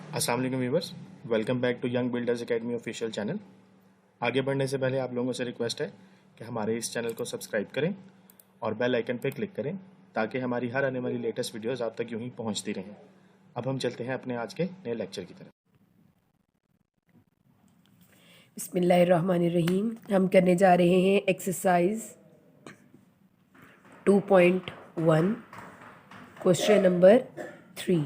अस्सलाम वालेकुम viewers, welcome back to Young Builders Academy official channel. आगे बढ़ने से पहले आप लोगों से रिक्वेस्ट है कि हमारे इस चैनल को सब्सक्राइब करें और बेल आइकन पर क्लिक करें ताकि हमारी हर आने वाली लेटेस्ट वीडियोस आप तक यूं ही पहुंचती रहें। अब हम चलते हैं अपने आज के नए लेक्चर की तरफ। बिस्मिल्लाहिर्रहमानिर्रहीम। हम करने जा रहे हैं एक्सरसाइज 2.1 क्वेश्चन नंबर 3।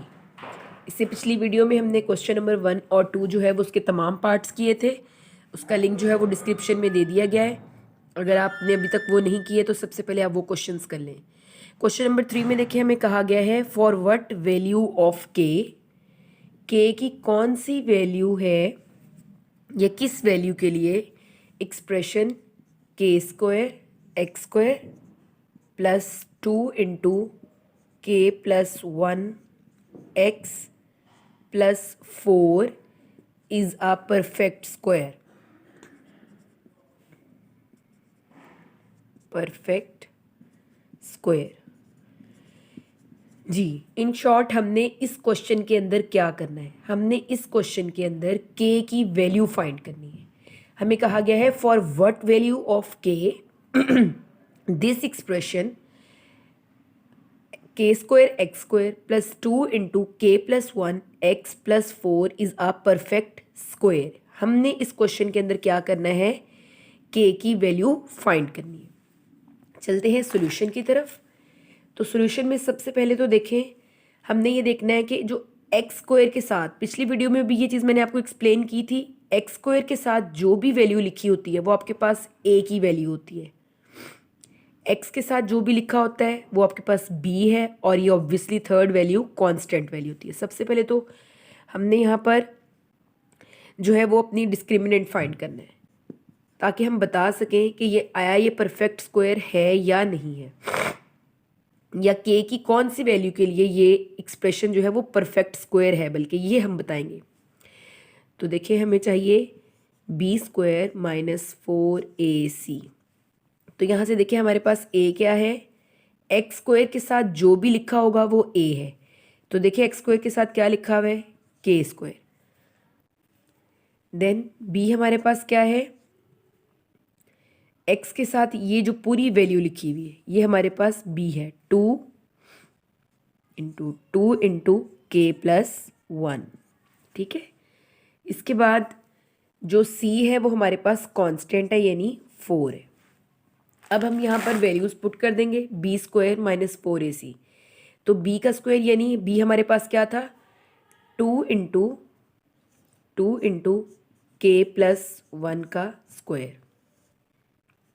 इससे पिछली वीडियो में हमने क्वेश्चन नंबर 1 और 2 जो है वो उसके तमाम पार्ट्स किए थे। उसका लिंक जो है वो डिस्क्रिप्शन में दे दिया गया है। अगर आपने अभी तक वो नहीं किए तो सबसे पहले आप वो क्वेश्चंस कर लें। क्वेश्चन नंबर 3 में देखिए हमें कहा गया है फॉर व्हाट वैल्यू ऑफ के की कौन सी वैल्यू है या किस वैल्यू के लिए expression k square x square plus 2 into k plus 1 x plus 4 is a perfect square. Perfect square जी। इन शॉर्ट हमने इस क्वेश्चन के अंदर क्या करना है, हमने इस क्वेश्चन के अंदर के की वैल्यू फाइंड करनी है। हमें कहा गया है for what value of k this expression k square x square plus 2 into k plus 1 x plus 4 is a perfect square. हमने इस क्वेश्चन के अंदर क्या करना है, के की वैल्यू फाइंड करनी है। चलते हैं सॉल्यूशन की तरफ। तो सॉल्यूशन में सबसे पहले तो देखें, हमने ये देखना है कि जो एक्स स्क्वायर के साथ, पिछली वीडियो में भी ये चीज़ मैंने आपको एक्सप्लेन की थी, एक्स स्क्वायर के साथ जो भी वैल्यू लिखी होती है वो आपके पास ए की वैल्यू होती है। एक्स के साथ जो भी लिखा होता है वो आपके पास बी है, और ये obviously third value constant value होती है। सबसे पहले तो हमने यहाँ पर जो है वो अपनी डिस्क्रिमिनेंट फाइंड करना है ताकि हम बता सकें कि ये परफेक्ट स्क्वायर है या नहीं है, या के की कौन सी वैल्यू के लिए ये एक्सप्रेशन जो है वो परफेक्ट स्क्वायर है, बल्कि ये हम बताएंगे। तो देखिए हमें चाहिए बी स्क्वायर माइनस 4ac। तो यहाँ से देखिए हमारे पास ए क्या है, एक्स स्क्वायर के साथ जो भी लिखा होगा वो ए है। तो देखिए एक्स स्क्वायर के साथ क्या लिखा हुआ है, के स्क्वायर। देन बी हमारे पास क्या है, एक्स के साथ ये जो पूरी वैल्यू लिखी हुई है ये हमारे पास बी है, 2 इंटू के प्लस 1। ठीक है। इसके बाद जो सी है वो हमारे पास कांस्टेंट है यानी 4 है। अब हम यहाँ पर वैल्यूज पुट कर देंगे, बी स्क्वायर माइनस 4ac। तो बी का स्क्वायर यानी बी हमारे पास क्या था, 2 इंटू के प्लस 1 का स्क्वायर।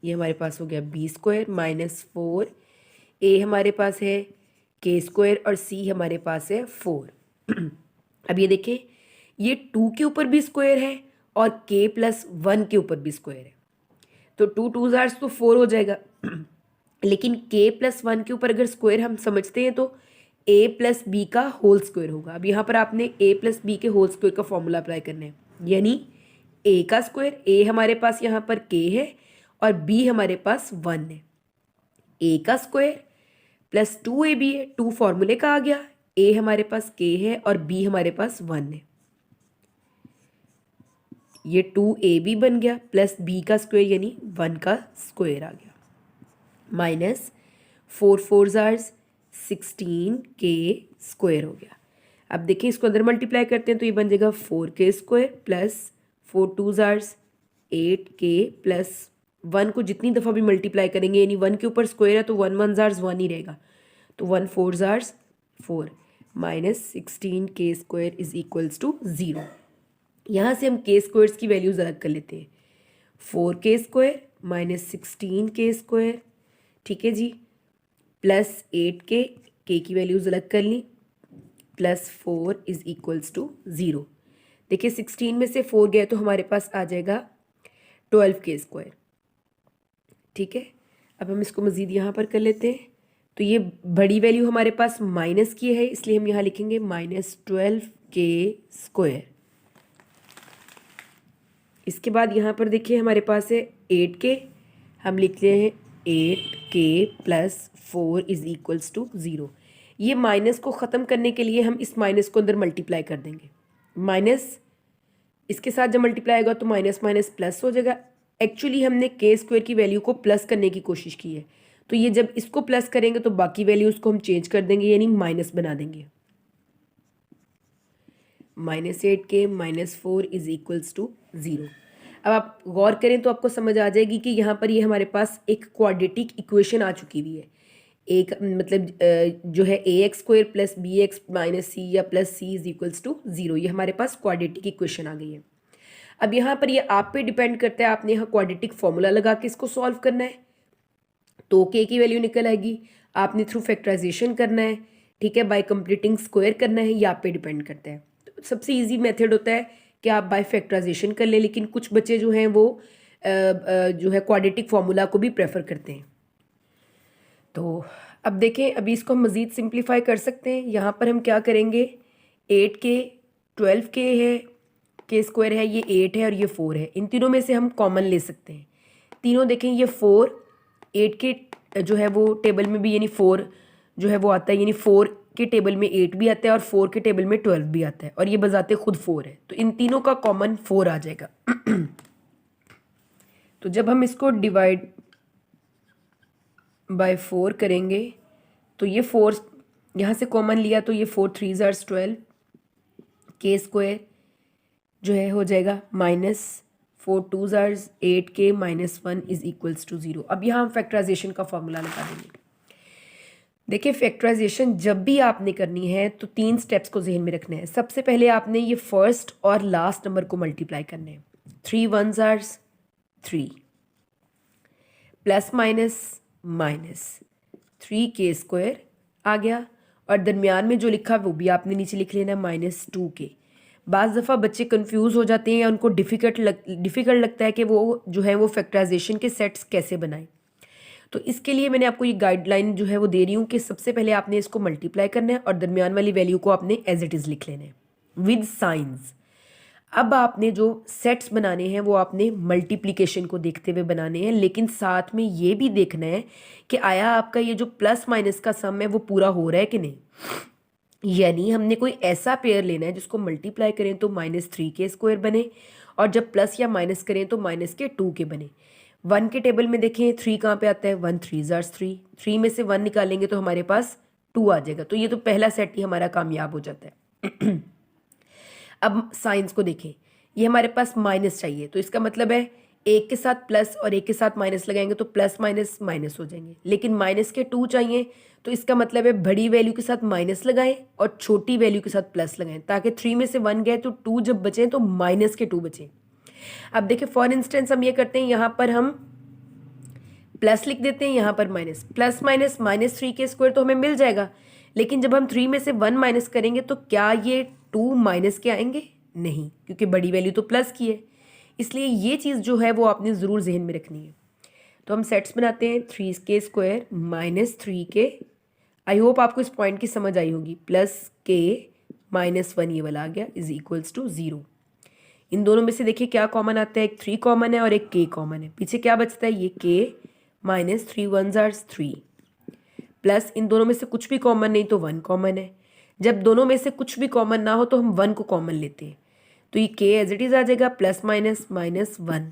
ये हमारे पास हो गया बी स्क्वायर माइनस 4। ए हमारे पास है के स्क्वायर और सी हमारे पास है 4। अब ये देखें, ये 2 के ऊपर भी स्क्वायर है और के प्लस 1 के ऊपर भी स्क्वायर है। तो 2 2 ज़ार्स तो 4 हो जाएगा लेकिन के प्लस 1 के ऊपर अगर स्क्वायर हम समझते हैं तो ए प्लस बी का होल स्क्वायर होगा। अब यहाँ पर आपने ए प्लस बी के होल स्क्वायर का फॉर्मूला अप्लाई करना है, यानी ए का स्क्वायर, ए हमारे पास यहाँ पर के है और बी हमारे पास 1 है। ए का स्क्वायर प्लस 2ab है, 2 फॉर्मूले का आ गया, ए हमारे पास के है और बी हमारे पास 1 है। ये 2ab बन गया प्लस बी का स्क्वायर यानी 1 का स्क्वायर आ गया, माइनस 4 4 ज़ार्स 16 के स्क्वायर हो गया। अब देखिए इसको अंदर मल्टीप्लाई करते हैं तो ये बन जाएगा 4 के स्क्वायर प्लस 4 2 ज़ार्स 8 के प्लस 1 को जितनी दफ़ा भी मल्टीप्लाई करेंगे यानी 1 के ऊपर स्क्वायर है तो 1 1 ज़ार्स 1 ही रहेगा, तो 1 4 ज़ार्स 4 माइनस 16 के स्क्वायर इज इक्वल्स टू 0। यहाँ से हम के स्क्वायर्स की वैल्यूज अलग कर लेते हैं, 4 के स्क्वायर माइनस 16 के स्क्वायर, ठीक है जी, प्लस 8 के की वैल्यूज अलग कर ली, प्लस 4 इज इक्वल्स टू 0। देखिए 16 में से 4 गया तो हमारे पास आ जाएगा 12 के स्क्वायर। ठीक है। अब हम इसको मज़ीद यहाँ पर कर लेते हैं, तो ये बड़ी वैल्यू हमारे पास माइनस की है इसलिए हम यहाँ लिखेंगे माइनस 12 के स्क्वायर। इसके बाद यहाँ पर देखिए हमारे पास है 8 के, हम लिखते हैं 8 के प्लस 4 इज इक्वल्स टू 0। ये माइनस को ख़त्म करने के लिए हम इस माइनस को अंदर मल्टीप्लाई कर देंगे, माइनस इसके साथ जब मल्टीप्लाई होगा तो माइनस माइनस प्लस हो जाएगा। एक्चुअली हमने के स्क्वायर की वैल्यू को प्लस करने की कोशिश की है, तो ये जब इसको प्लस करेंगे तो बाकी वैल्यूज़ को हम चेंज कर देंगे, यानी माइनस बना देंगे। -8k -4 is equals to 0। अब आप गौर करें तो आपको समझ आ जाएगी कि यहाँ पर ये हमारे पास एक क्वाड्रेटिक इक्वेशन आ चुकी हुई है। एक मतलब जो है ax² plus bx minus c या plus c is equals to 0, ये हमारे पास क्वाड्रेटिक इक्वेशन आ गई है। अब यहाँ पर ये आप पे डिपेंड करता है, आपने यहाँ क्वाड्रेटिक फॉर्मूला लगा के इसको सॉल्व करना है तो k की वैल्यू निकल आएगी। आपने थ्रू फैक्टराइजेशन करना है, ठीक है, बाय कंप्लीटिंग स्क्वायर करना है, ये आप पे डिपेंड करता है। तो सबसे इजी मेथड होता है कि आप बाय फैक्टराइजेशन कर लें, लेकिन कुछ बच्चे जो हैं वो जो है क्वाड्रेटिक फार्मूला को भी प्रेफर करते हैं। तो अब देखें, अभी इसको हम मज़ीद सिंप्लीफाई कर सकते हैं। यहाँ पर हम क्या करेंगे, 8k 12k है, के स्क्वायर है, ये 8 है और ये 4 है, इन तीनों में से हम कॉमन ले सकते हैं। तीनों देखें, ये 4 8 के जो है वो टेबल में भी यानी 4 जो है वो आता है, यानी 4 के टेबल में 8 भी आता है और 4 के टेबल में 12 भी आता है, और ये बजाते खुद 4 है, तो इन तीनों का कॉमन 4 आ जाएगा। तो जब हम इसको डिवाइड बाय 4 करेंगे तो ये 4 यहाँ से कॉमन लिया तो ये 4 3 ज़ार्स 12, के स्क्वायर जो है हो जाएगा -4 2 jars 8k -1 is equals to 0। अब यहाँ हम फैक्टराइजेशन का फॉर्मूला लगा देंगे। देखिए, फैक्टराइजेशन जब भी आपने करनी है तो 3 स्टेप्स को जहन में रखना है। सबसे पहले आपने ये फर्स्ट और लास्ट नंबर को मल्टीप्लाई करना है। 3 1 ज़ार्स 3 plus minus minus 3k square आ गया, और दरमियान में जो लिखा वो भी आपने नीचे लिख लेना -2k। बाज़ दफ़ा बच्चे कंफ्यूज हो जाते हैं या उनको डिफ़िकल्ट लगता है कि वो जो है वो फैक्टराइजेशन के सेट्स कैसे बनाएं। तो इसके लिए मैंने आपको ये गाइडलाइन जो है वो दे रही हूँ कि सबसे पहले आपने इसको मल्टीप्लाई करना है और दरमियान वाली वैल्यू को आपने एज इट इज़ लिख लेना है विद साइंस। अब आपने जो सेट्स बनाने हैं वो आपने मल्टीप्लिकेशन को देखते हुए बनाने हैं, लेकिन साथ में ये भी देखना है कि आया आपका ये जो प्लस माइनस का सम है वो पूरा हो रहा है कि नहीं। यानी हमने कोई ऐसा पेयर लेना है जिसको मल्टीप्लाई करें तो -3k स्क्वायर बने, और जब प्लस या माइनस करें तो -2k बने। 1 के टेबल में देखें 3 कहाँ पे आता है, 1 3 ज़ार्स 3, 3 में से 1 निकालेंगे तो हमारे पास 2 आ जाएगा, तो ये तो पहला सेट ही हमारा कामयाब हो जाता है। अब साइंस को देखें, ये हमारे पास माइनस चाहिए, तो इसका मतलब है एक के साथ प्लस और एक के साथ माइनस लगाएंगे तो प्लस माइनस माइनस हो जाएंगे, लेकिन माइनस के 2 चाहिए, तो इसका मतलब है बड़ी वैल्यू के साथ माइनस लगाएं और छोटी वैल्यू के साथ प्लस लगाएं, ताकि 3 में से 1 गए तो 2 जब बचें तो माइनस के 2 बचें। अब देखिए, फॉर इंस्टेंस हम ये करते हैं, यहाँ पर हम प्लस लिख देते हैं, यहाँ पर minus, plus minus -3k square तो हमें मिल जाएगा, लेकिन जब हम 3 में से 1 माइनस करेंगे तो क्या ये 2 माइनस के आएंगे? नहीं, क्योंकि बड़ी वैल्यू तो प्लस की है। इसलिए ये चीज़ जो है वो आपने ज़रूर जहन में रखनी है। तो हम सेट्स बनाते हैं, 3k square -3k, I hope आपको इस पॉइंट की समझ आई होगी, प्लस k -1 ये वाला आ गया इज इक्वल्स टू 0। इन दोनों में से देखिए क्या कॉमन आता है, एक 3 कॉमन है और एक k कॉमन है, पीछे क्या बचता है, ये k -3 1 ज़ार्स 3, प्लस इन दोनों में से कुछ भी कॉमन नहीं तो 1 कॉमन है। जब दोनों में से कुछ भी कॉमन ना हो तो हम 1 को कॉमन लेते हैं, तो ये k एज इट इज़ आ जाएगा प्लस माइनस -1।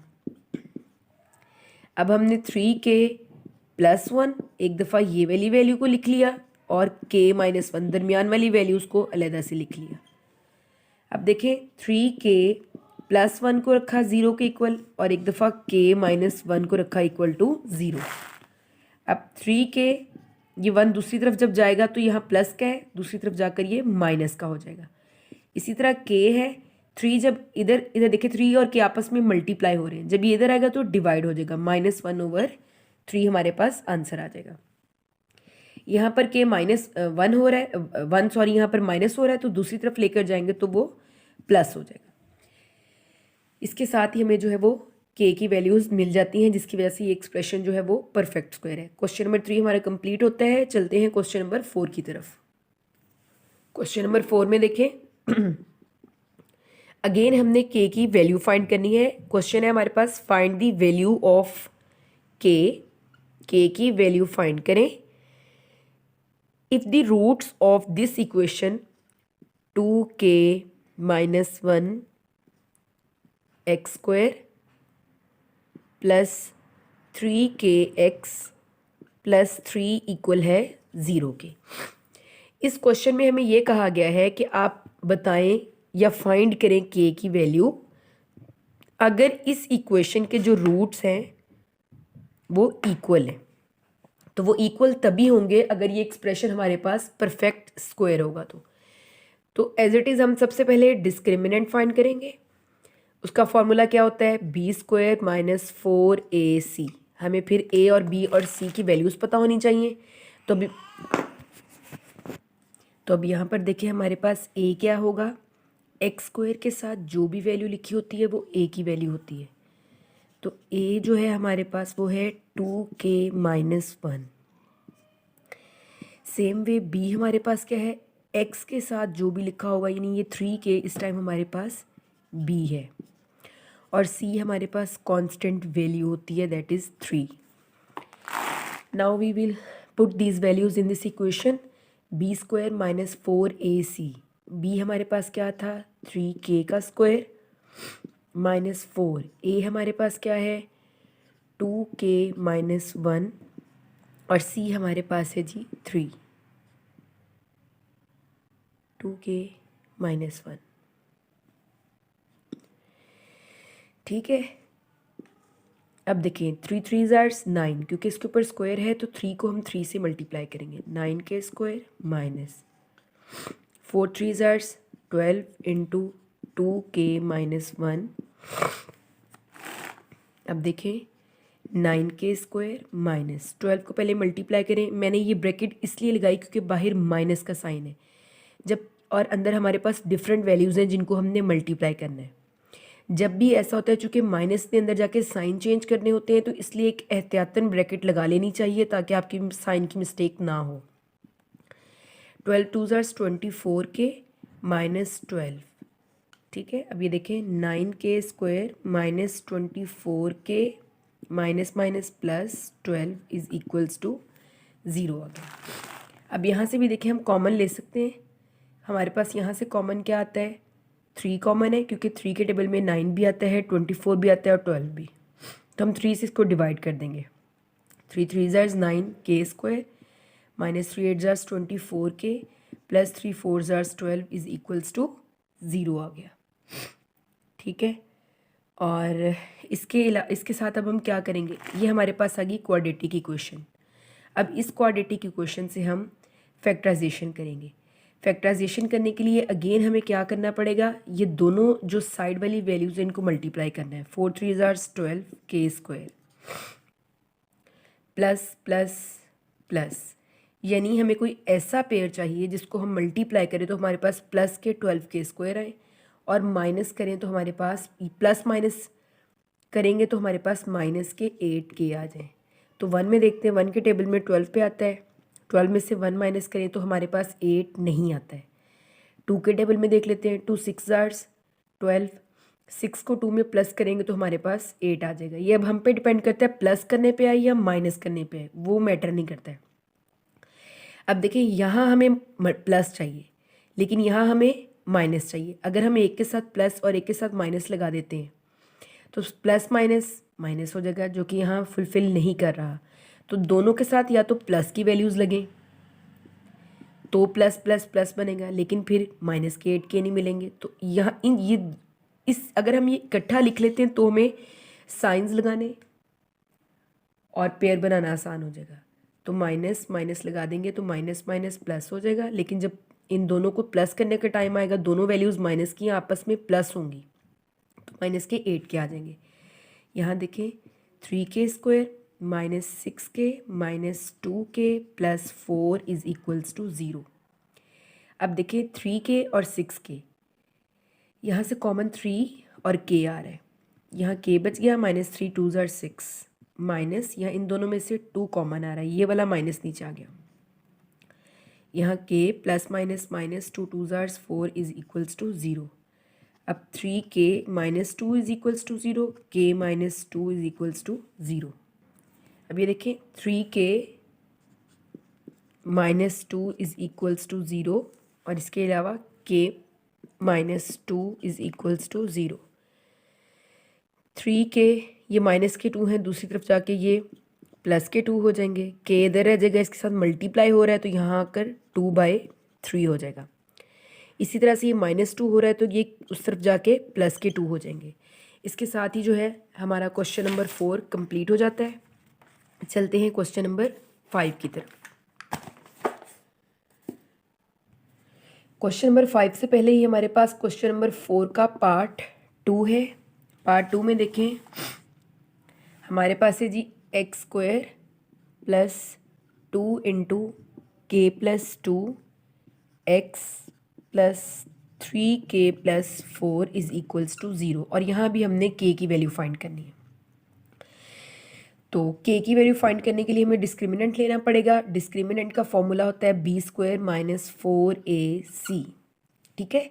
अब हमने 3k +1 एक दफ़ा ये वाली वैल्यू को लिख लिया और k -1 दरमियान वाली वैल्यूज़ को अलहदा से लिख लिया। अब देखें, 3k +1 को रखा 0 के इक्वल और एक दफ़ा k -1 को रखा इक्वल टू 0। अब 3k ये 1 दूसरी तरफ जब जाएगा तो यहाँ प्लस का है, दूसरी तरफ जाकर ये माइनस का हो जाएगा। इसी तरह k है, 3 जब इधर देखिए 3 और k आपस में मल्टीप्लाई हो रहे हैं, जब ये इधर आएगा तो डिवाइड हो जाएगा, -1/3 हमारे पास आंसर आ जाएगा। यहाँ पर k -1 हो रहा है, 1 सॉरी यहाँ पर माइनस हो रहा है, तो दूसरी तरफ लेकर जाएंगे तो वो प्लस हो जाएगा। इसके साथ ही हमें जो है वो k की वैल्यूज़ मिल जाती हैं, जिसकी वजह से ये एक्सप्रेशन जो है वो परफेक्ट स्क्वायर है। क्वेश्चन नंबर 3 हमारा कंप्लीट होता है। चलते हैं क्वेश्चन नंबर 4 की तरफ। क्वेश्चन नंबर 4 में देखें, अगेन हमने k की वैल्यू फाइंड करनी है। क्वेश्चन है हमारे पास, find the value of k, k की वैल्यू फाइंड करें if the roots of this equation 2k -1 x square plus 3kx plus 3 equal है 0 के। इस क्वेश्चन में हमें ये कहा गया है कि आप बताएं या फाइंड करें k की वैल्यू अगर इस इक्वेशन के जो रूट्स हैं वो इक्वल हैं। तो वो इक्वल तभी होंगे अगर ये एक्सप्रेशन हमारे पास परफेक्ट स्क्वायर होगा। तो एज इट इज़ हम सबसे पहले डिस्क्रिमिनेंट फाइंड करेंगे। उसका फॉर्मूला क्या होता है, b² माइनस 4ac। हमें फिर a और b और c की वैल्यूज़ पता होनी चाहिए। तो अब यहाँ पर देखिए हमारे पास a क्या होगा, x² के साथ जो भी वैल्यू लिखी होती है वो a की वैल्यू होती है। तो a जो है हमारे पास वो है 2k minus 1। Same way b हमारे पास क्या है, x के साथ जो भी लिखा होगा, यानी ये 3k इस टाइम हमारे पास b है, और c हमारे पास कांस्टेंट वैल्यू होती है, that is 3। Now we will put these values in this equation. b² minus 4ac, b हमारे पास क्या था 3k का स्क्वायर माइनस 4, a हमारे पास क्या है 2k माइनस 1, और c हमारे पास है जी 3, 2k माइनस 1। ठीक है, अब देखें 3 3 ज़ार्स 9, क्योंकि इसके ऊपर स्क्वायर है तो 3 को हम 3 से मल्टीप्लाई करेंगे, 9k square minus 4 3 jars 12 into 2k minus 1। अब देखें 9k स्क्वायर माइनस 12 को पहले मल्टीप्लाई करें। मैंने ये ब्रैकेट इसलिए लगाई क्योंकि बाहर माइनस का साइन है, जब और अंदर हमारे पास डिफरेंट वैल्यूज़ हैं जिनको हमने मल्टीप्लाई करना है। जब भी ऐसा होता है, चूँकि माइनस के अंदर जाके साइन चेंज करने होते हैं, तो इसलिए एक एहतियातन ब्रैकेट लगा लेनी चाहिए ताकि आपकी साइन की मिस्टेक ना हो। 12 2 ज़ार्स 24k माइनस 12। ठीक है, अब ये देखें 9k square minus 24k minus minus plus 12 is equals to 0 आ गया। अब यहाँ से भी देखें हम कॉमन ले सकते हैं। हमारे पास यहाँ से कॉमन क्या आता है, 3 कॉमन है, क्योंकि 3 के टेबल में 9 भी आता है, 24 भी आता है और 12 भी। तो हम 3 से इसको डिवाइड कर देंगे। 3 3 ज़ार्स 9k स्क्वायर माइनस 3 8 ज़ार्स 24k प्लस 3 4 ज़ार्स 12 इज़ इक्वल्स टू 0 आ गया। ठीक है, और इसके साथ अब हम क्या करेंगे, ये हमारे पास आ गई क्वाड्रेटिक इक्वेशन। अब इस क्वाड्रेटिक इक्वेशन से हम फैक्टराइजेशन करेंगे। फैक्टराइजेशन करने के लिए अगेन हमें क्या करना पड़ेगा, ये दोनों जो साइड वाली वैल्यूज़ हैं इनको मल्टीप्लाई करना है। 4 3 jars 12k square plus plus plus, यानी हमें कोई ऐसा पेयर चाहिए जिसको हम मल्टीप्लाई करें तो हमारे पास प्लस के 12k स्क्वायर आए, और माइनस करें तो हमारे पास प्लस माइनस करेंगे तो हमारे पास माइनस के 8k आ जाए। तो 1 में देखते हैं, 1 के टेबल में 12 पे आता है, 12 में से 1 माइनस करें तो हमारे पास 8 नहीं आता है। 2 के टेबल में देख लेते हैं, 2 6 ज़ार्स 12, 6 को 2 में प्लस करेंगे तो हमारे पास 8 आ जाएगा। ये अब हम पे डिपेंड करता है प्लस करने पे आए या माइनस करने पे आए, वो मैटर नहीं करता है। अब देखिए यहाँ हमें प्लस चाहिए लेकिन यहाँ हमें माइनस चाहिए। अगर हम एक के साथ प्लस और एक के साथ माइनस लगा देते हैं तो प्लस माइनस माइनस हो जाएगा, जो कि यहाँ फुलफ़िल नहीं कर रहा। तो दोनों के साथ या तो प्लस की वैल्यूज़ लगें तो प्लस प्लस प्लस बनेगा, लेकिन फिर माइनस के 8k नहीं मिलेंगे। तो यहाँ अगर हम ये इकट्ठा लिख लेते हैं तो हमें साइंस लगाने और पेयर बनाना आसान हो जाएगा। तो माइनस माइनस लगा देंगे तो माइनस माइनस प्लस हो जाएगा, लेकिन जब इन दोनों को प्लस करने का टाइम आएगा, दोनों वैल्यूज़ माइनस की आपस में प्लस होंगी, तो माइनस के 8k आ जाएंगे। यहाँ देखें 3k square minus 6k minus 2k plus 4 is equals to 0। अब देखें 3k और 6k, यहाँ से कॉमन 3 और k आ रहा है, यहाँ k बच गया, माइनस 3 2 ज़ार 6 माइनस, यहाँ इन दोनों में से 2 कॉमन आ रहा है, ये वाला माइनस नीचे आ गया। यहाँ k प्लस माइनस माइनस 2 2 ज़ार 4 इज़ इक्वल्स टू 0। अब 3k minus 2 is equals to 0, k minus 2 is equals to 0। अब ये देखें 3k minus 2 is equals to 0, और इसके अलावा k -2 इज इक्वल्स टू 0। 3 के, ये माइनस के 2 हैं, दूसरी तरफ जाके ये प्लस के 2 हो जाएंगे। के इधर रह जाएगा, इसके साथ मल्टीप्लाई हो रहा है तो यहाँ आकर 2/3 हो जाएगा। इसी तरह से ये -2 हो रहा है तो ये उस तरफ जाके प्लस के 2 हो जाएंगे। इसके साथ ही जो है हमारा क्वेश्चन नंबर 4 कंप्लीट हो जाता है। चलते हैं क्वेश्चन नंबर 5 की तरफ। क्वेश्चन नंबर 5 से पहले ही हमारे पास क्वेश्चन नंबर 4 का पार्ट 2 है। पार्ट 2 में देखें हमारे पास है जी x² plus 2 into k plus 2 x plus 3k plus 4 is equals to 0। और यहाँ भी हमने k की वैल्यू फाइंड करनी है। तो k की वैल्यू फाइंड करने के लिए हमें डिस्क्रिमिनेंट लेना पड़ेगा। डिस्क्रिमिनेंट का फॉर्मूला होता है b² माइनस 4ac। ठीक है,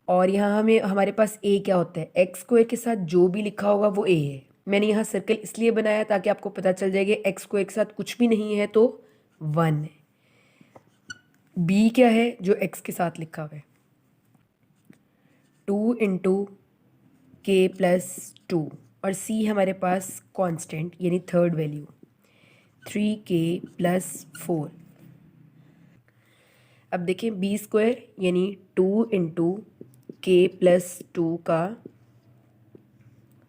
और यहाँ हमारे पास a क्या होता है, x² के साथ जो भी लिखा होगा वो a है। मैंने यहाँ सर्कल इसलिए बनाया ताकि आपको पता चल जाएगा x² के साथ कुछ भी नहीं है तो 1 है। b क्या है जो x के साथ लिखा हुआ है, 2 इंटू के प्लस 2, और c हमारे पास कांस्टेंट यानी थर्ड वैल्यू 3k प्लस 4। अब देखें b² यानी 2 इंटू के प्लस 2 का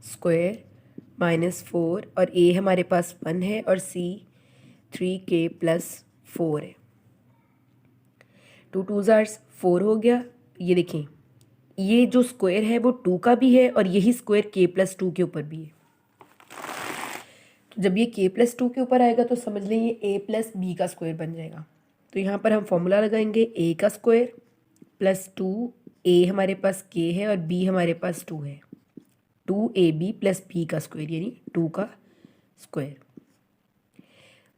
स्क्वायर माइनस 4, और a हमारे पास 1 है और c 3k प्लस 4 है। 2 2 4 हो गया। ये देखें ये जो स्क्वायर है वो 2 का भी है और यही स्क्वायर k प्लस 2 के ऊपर भी है। तो जब ये k प्लस 2 के ऊपर आएगा तो समझ लें ये a प्लस बी का स्क्वायर बन जाएगा। तो यहाँ पर हम फॉर्मूला लगाएंगे a का स्क्वायर प्लस 2, a हमारे पास k है और b हमारे पास 2 है, 2ab प्लस b का स्क्वायर यानी 2 का square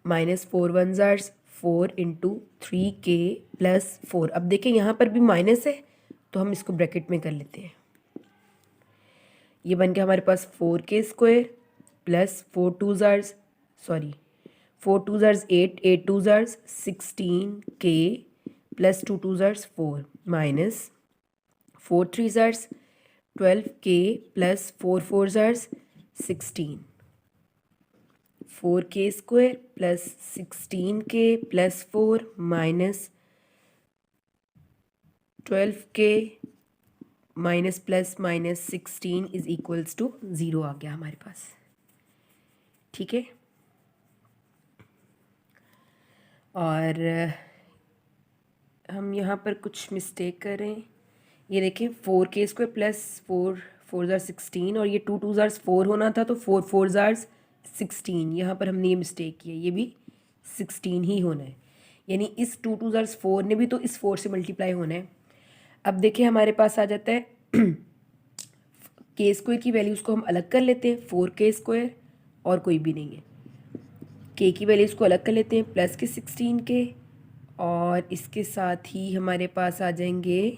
minus 4 1 4 into 3k plus 4। अब देखें यहाँ पर भी माइनस है तो हम इसको ब्रैकेट में कर लेते हैं। ये बन गया हमारे पास 4k square plus 4 2 8 8 2 16k plus 2 2 4 minus 4 3 12k plus 4 4 16, 4k square plus 16k plus 4 minus 12k minus plus minus 16 is equals to 0 आ गया हमारे पास। ठीक है, और हम यहाँ पर कुछ मिस्टेक कर रहे हैं। ये देखें 4k स्क्वायर प्लस 4 4 16 और ये 2 2 4 होना था तो 4 4 16, यहाँ पर हमने ये मिस्टेक की है, ये भी 16 ही होना है, यानी इस 2 2 4 ने भी तो इस 4 से मल्टीप्लाई होना है। अब देखिए हमारे पास आ जाता है k स्क्वायर की वैल्यूज़ को हम अलग कर लेते हैं, 4k स्क्वायर और कोई भी नहीं है, k की वैल्यूज़ को अलग कर लेते हैं प्लस के 16k, और इसके साथ ही हमारे पास आ जाएंगे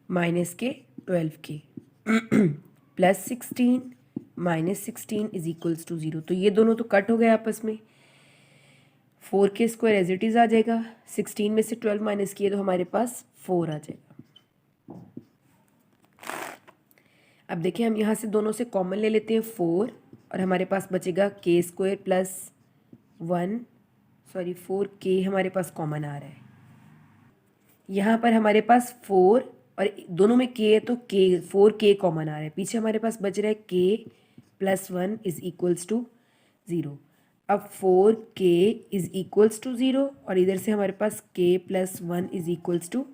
माइनस के 12k plus 16 minus 16 is equals to 0। तो ये दोनों तो कट हो गए आपस में, 4k square as it is आ जाएगा, 16 में से 12 माइनस किए तो हमारे पास 4 आ जाएगा। अब देखिए हम यहाँ से दोनों से कॉमन ले लेते हैं 4, और हमारे पास बचेगा k स्क्वायर प्लस 4k हमारे पास कॉमन आ रहा है। यहाँ पर हमारे पास 4 और दोनों में k है तो k 4k कॉमन आ रहा है, पीछे हमारे पास बच रहा है k plus 1 is equals to 0। अब 4k इज इक्वल्स टू 0 और इधर से हमारे पास k plus 1 is equals to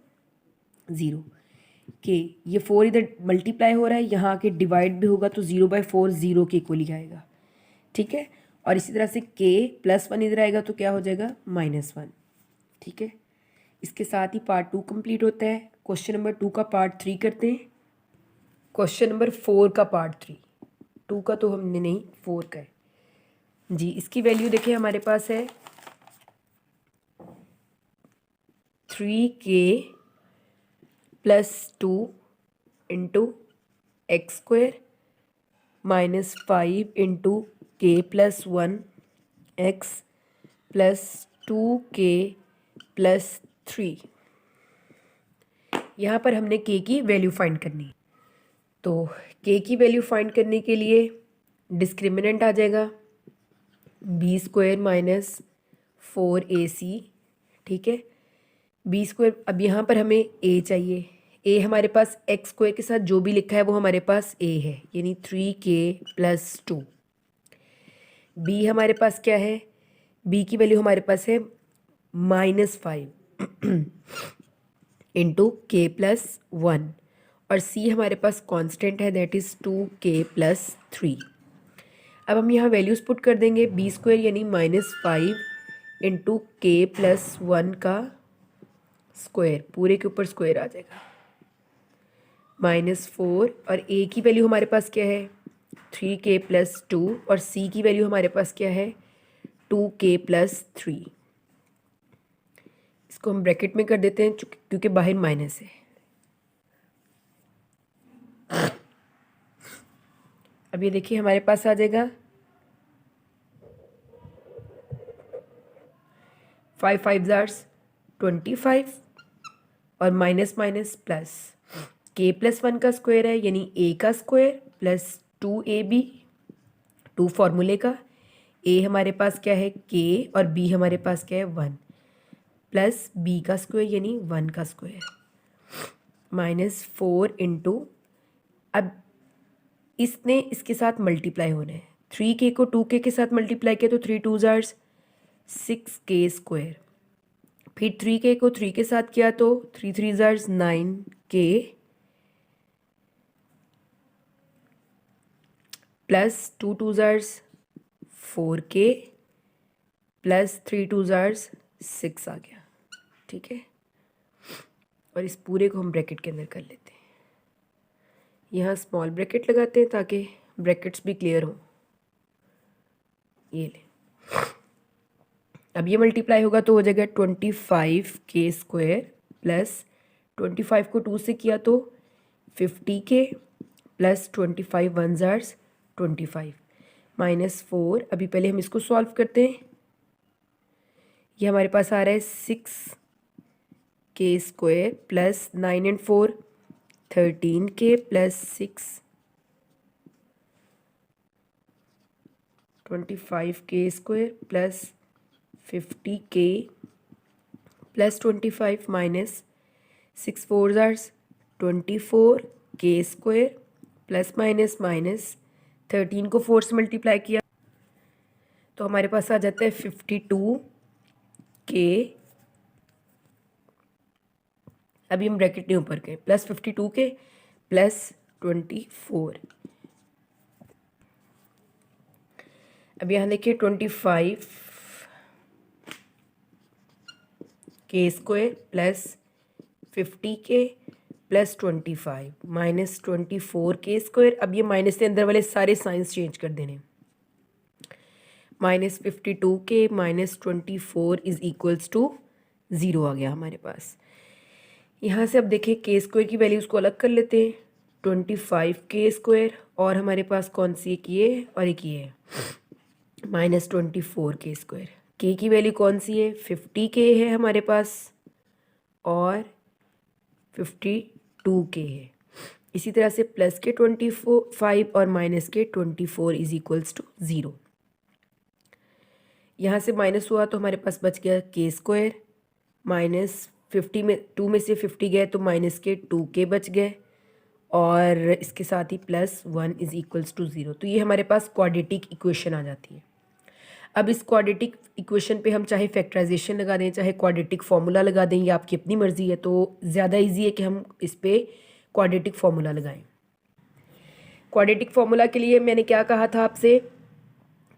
0। k ये 4 इधर मल्टीप्लाई हो रहा है, यहाँ आके डिवाइड भी होगा तो 0/4 0 के इक्वल ही आएगा। ठीक है, और इसी तरह से k प्लस 1 इधर आएगा तो क्या हो जाएगा -1। ठीक है, इसके साथ ही पार्ट 2 कंप्लीट होता है। क्वेश्चन नंबर 2 का पार्ट 3 करते हैं। क्वेश्चन नंबर 4 का पार्ट 3, 2 का तो हमने नहीं 4 का है जी। इसकी वैल्यू देखिए हमारे पास है 3k plus 2 into x square minus 5 into k plus 1 x plus 2k plus 3। यहाँ पर हमने के की वैल्यू फाइंड करनी है। तो के की वैल्यू फाइंड करने के लिए डिस्क्रिमिनेंट आ जाएगा बी स्क्वायर माइनस 4ac, ठीक है। बी स्क्वायर, अब यहाँ पर हमें ए चाहिए। ए हमारे पास एक्स स्क्वायर के साथ जो भी लिखा है वो हमारे पास ए है, यानी 3k+2। बी हमारे पास क्या है, बी की वैल्यू हमारे पास है -5 इंटू k+1, और सी हमारे पास कांस्टेंट है, दैट इज़ 2k+3। अब हम यहाँ वैल्यूज़ पुट कर देंगे। बी स्क्वायर यानी -5 इंटू k+1 का स्क्वायर, पूरे के ऊपर स्क्वायर आ जाएगा, -4, और ए की वैल्यू हमारे पास क्या है 3k+2, और सी की वैल्यू हमारे पास क्या है 2k+3। इसको हम ब्रैकेट में कर देते हैं क्योंकि बाहर माइनस है। अब ये देखिए हमारे पास आ जाएगा 5 5 25, और माइनस माइनस प्लस, k+1 का स्क्वायर है यानी a का स्क्वायर प्लस 2ab, 2 फार्मूले का। a हमारे पास क्या है k, और b हमारे पास क्या है 1, प्लस b का स्क्वायर यानी 1 का स्क्वायर, -4 इंटू, अब इसने इसके साथ मल्टीप्लाई होना है। 3k को 2k के साथ मल्टीप्लाई किया तो 3 2 6k स्क्वायर, फिर 3k को 3 के साथ किया तो 3 3 9k, प्लस 2 2 4k, प्लस 3 2 6 आ गया, ठीक है। और इस पूरे को हम ब्रैकेट के अंदर कर लेते हैं। यहाँ स्मॉल ब्रैकेट लगाते हैं ताकि ब्रैकेट्स भी क्लियर हों। ये ले, अब ये मल्टीप्लाई होगा तो हो जाएगा 25k स्क्वायर, प्लस 25 को 2 से किया तो 50k, प्लस 25 1 25, -4। अभी पहले हम इसको सॉल्व करते हैं। ये हमारे पास आ रहा है 6k square, plus 9 and 4 13k, plus 6 25k square, plus 50k, plus 25 minus 6 4 24k square, plus minus minus 13 को 4 से मल्टीप्लाई किया तो हमारे पास आ जाता है 52k। अभी हम ब्रैकेट नहीं ऊपर के, प्लस 52k प्लस 24। अब यहाँ देखिए 25k square plus 50k plus 25 minus 24k square. अब ये माइनस के अंदर वाले सारे साइंस चेंज कर देने। -52k minus 24 is equals to 0 आ गया हमारे पास। यहाँ से अब देखिए के स्क्वायर की वैल्यूज़ को अलग कर लेते हैं। 25k स्क्वायर, और हमारे पास कौन सी एक ये और एक ये है -24k स्क्वायर। के की वैल्यू कौन सी है 50k है हमारे पास, और 52k है। इसी तरह से प्लस के 25 और माइनस के 24 इज इक्वल्स टू 0। यहाँ से माइनस हुआ तो हमारे पास बच गया के स्क्वायर, माइनस 50 में 2 में से 50 गए तो माइनस के 2k बच गए, और इसके साथ ही प्लस 1 इज इक्वल्स टू 0। तो ये हमारे पास क्वाड्रेटिक इक्वेशन आ जाती है। अब इस क्वाड्रेटिक इक्वेशन पे हम चाहे फैक्टराइजेशन लगा दें, चाहे क्वाड्रेटिक फार्मूला लगा दें, ये आपकी अपनी मर्ज़ी है। तो ज़्यादा इजी है कि हम इस पे क्वाड्रेटिक फार्मूला लगाएं। क्वाड्रेटिक फार्मूला के लिए मैंने क्या कहा था आपसे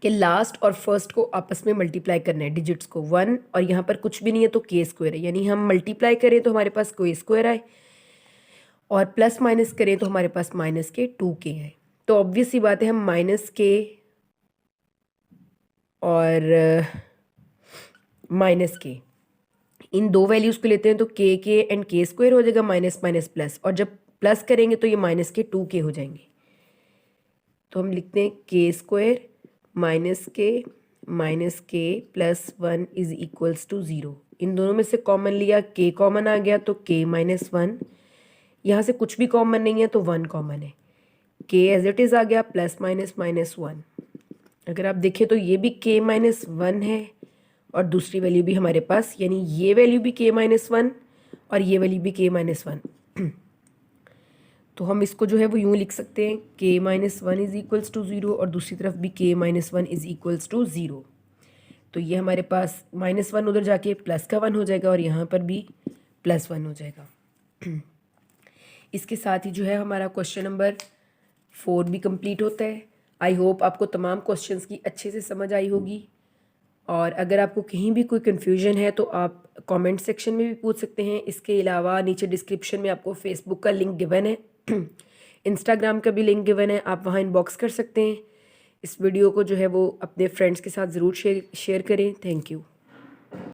कि लास्ट और फर्स्ट को आपस में मल्टीप्लाई करना है, डिजिट्स को 1, और यहाँ पर कुछ भी नहीं है तो के स्क्वायर है, यानी हम मल्टीप्लाई करें तो हमारे पास के स्क्वायर आए, और प्लस माइनस करें तो हमारे पास माइनस के 2k है। तो ऑब्वियस सी बात है हम माइनस के और माइनस के इन दो वैल्यूज़ को लेते हैं तो के एंड के स्क्वायर हो जाएगा, माइनस माइनस प्लस, और जब प्लस करेंगे तो ये माइनस के 2k हो जाएंगे। तो हम लिखते हैं के स्क्वायर माइनस के प्लस 1 इज इक्वल्स टू 0। इन दोनों में से कॉमन लिया, के कॉमन आ गया तो k -1 यहाँ से कुछ भी कॉमन नहीं है तो 1 कॉमन है, के एज इट इज़ आ गया प्लस माइनस माइनस 1। अगर आप देखें तो ये भी के माइनस 1 है और दूसरी वैल्यू भी हमारे पास, यानी ये वैल्यू भी के माइनस 1 और ये वैल्यू भी के माइनस 1। तो हम इसको जो है वो यूँ लिख सकते हैं, के माइनस 1 इज़ इक्वल्स टू 0 और दूसरी तरफ भी के माइनस 1 इज़ इक्वल्स टू 0। तो ये हमारे पास माइनस 1 उधर जाके प्लस का 1 हो जाएगा और यहाँ पर भी प्लस 1 हो जाएगा। इसके साथ ही जो है हमारा क्वेश्चन नंबर 4 भी कंप्लीट होता है। आई होप आपको तमाम क्वेश्चंस की अच्छे से समझ आई होगी, और अगर आपको कहीं भी कोई कन्फ्यूजन है तो आप कमेंट सेक्शन में भी पूछ सकते हैं। इसके अलावा नीचे डिस्क्रिप्शन में आपको फेसबुक का लिंक गिवन है, इंस्टाग्राम का भी लिंक गिवन है, आप वहाँ इनबॉक्स कर सकते हैं। इस वीडियो को जो है वो अपने फ्रेंड्स के साथ ज़रूर शेयर करें। Thank you.